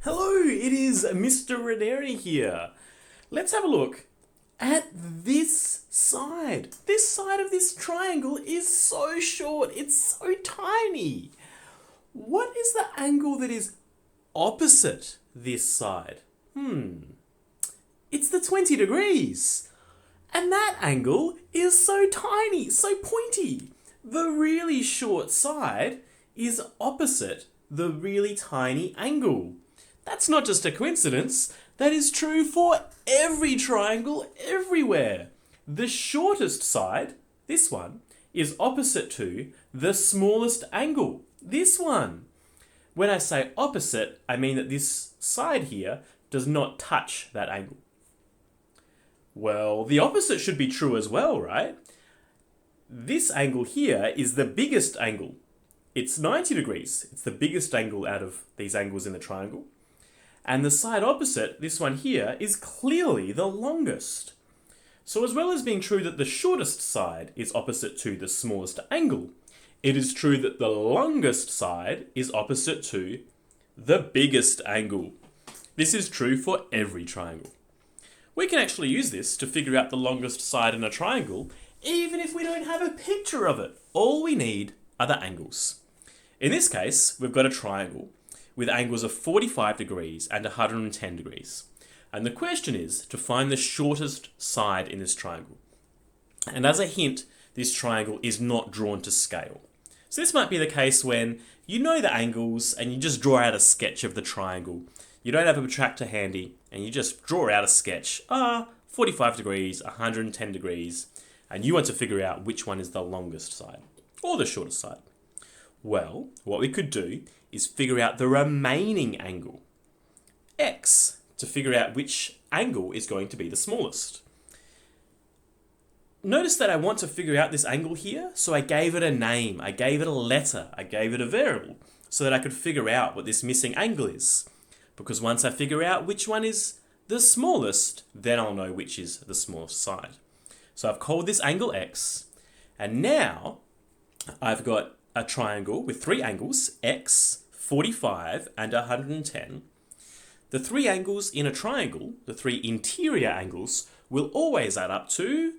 Hello, it is Mr. Ranieri here. Let's have a look at this side. This side of this triangle is so short, it's so tiny. What is the angle that is opposite this side? It's the 20 degrees. And that angle is so tiny, so pointy. The really short side is opposite the really tiny angle. That's not just a coincidence, that is true for every triangle everywhere. The shortest side, this one, is opposite to the smallest angle, this one. When I say opposite, I mean that this side here does not touch that angle. Well, the opposite should be true as well, right? This angle here is the biggest angle. It's 90 degrees. It's the biggest angle out of these angles in the triangle. And the side opposite, this one here, is clearly the longest. So as well as being true that the shortest side is opposite to the smallest angle, it is true that the longest side is opposite to the biggest angle. This is true for every triangle. We can actually use this to figure out the longest side in a triangle, even if we don't have a picture of it. All we need are the angles. In this case, we've got a triangle with angles of 45 degrees and 110 degrees. And the question is to find the shortest side in this triangle. And as a hint, this triangle is not drawn to scale. So this might be the case when you know the angles and you just draw out a sketch of the triangle. You don't have a protractor handy and you just draw out a sketch. 45 degrees, 110 degrees, and you want to figure out which one is the longest side or the shortest side. Well, what we could do is figure out the remaining angle, x, to figure out which angle is going to be the smallest. Notice that I want to figure out this angle here, so I gave it a name, I gave it a letter, I gave it a variable, so that I could figure out what this missing angle is. Because once I figure out which one is the smallest, then I'll know which is the smallest side. So I've called this angle x, and now I've got a triangle with three angles, x, 45, and 110. The three angles in a triangle, the three interior angles, will always add up to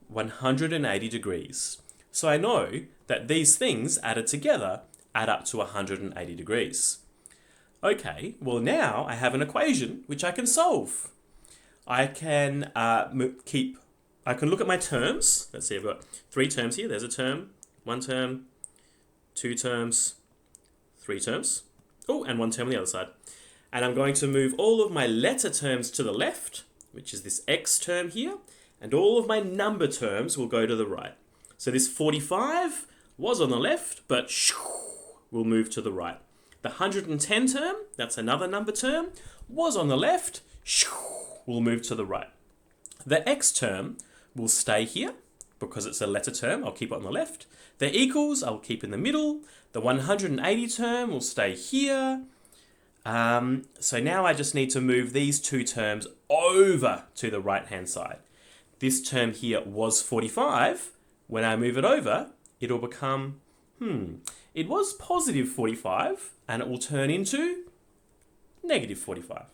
180 degrees. So I know that these things added together add up to 180 degrees. Okay, well now I have an equation which I can solve. I can look at my terms. Let's see, I've got three terms here. There's a term, one term, two terms, three terms. Oh, and one term on the other side. And I'm going to move all of my letter terms to the left, which is this x term here, and all of my number terms will go to the right. So this 45 was on the left, but will move to the right. The 110 term, that's another number term, was on the left, will move to the right. The x term will stay here because it's a letter term, I'll keep it on the left. The equals, I'll keep in the middle. The 180 term will stay here. So now I just need to move these two terms over to the right-hand side. This term here was 45. When I move it over, it'll become, it was positive 45, and it will turn into negative 45.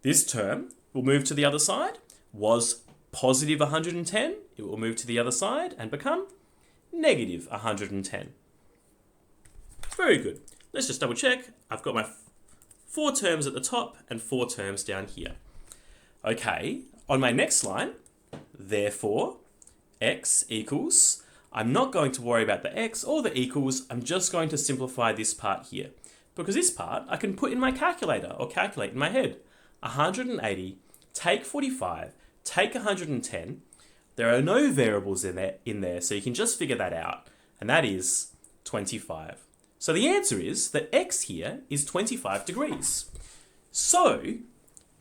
This term will move to the other side, was positive 110, it will move to the other side and become negative 110. Very good. Let's just double check. I've got my four terms at the top and four terms down here. Okay, on my next line, therefore, x equals, I'm not going to worry about the x or the equals, I'm just going to simplify this part here. Because this part I can put in my calculator or calculate in my head. 180, take 45, take 110. There are no variables in there, so you can just figure that out. And that is 25. So the answer is that x here is 25 degrees. So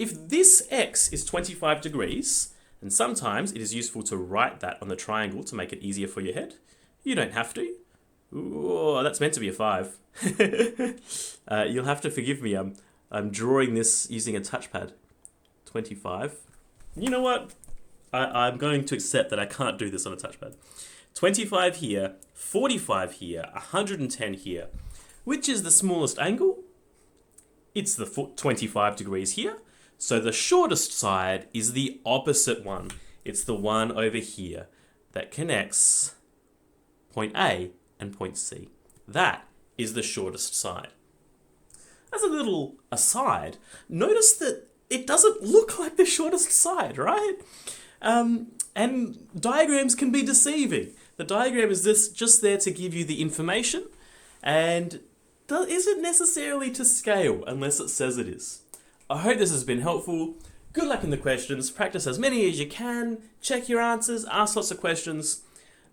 if this x is 25 degrees, and sometimes it is useful to write that on the triangle to make it easier for your head. You don't have to. Ooh, that's meant to be a 5. You'll have to forgive me. I'm drawing this using a touchpad. 25. You know what? I'm going to accept that I can't do this on a touchpad. 25 here, 45 here, 110 here. Which is the smallest angle? It's the 25 degrees here. So the shortest side is the opposite one. It's the one over here that connects point A and point C. That is the shortest side. As a little aside, notice that it doesn't look like the shortest side, right? And diagrams can be deceiving. The diagram is just there to give you the information and isn't necessarily to scale unless it says it is. I hope this has been helpful. Good luck in the questions. Practice as many as you can. Check your answers, ask lots of questions,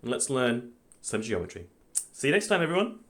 and let's learn some geometry. See you next time, everyone.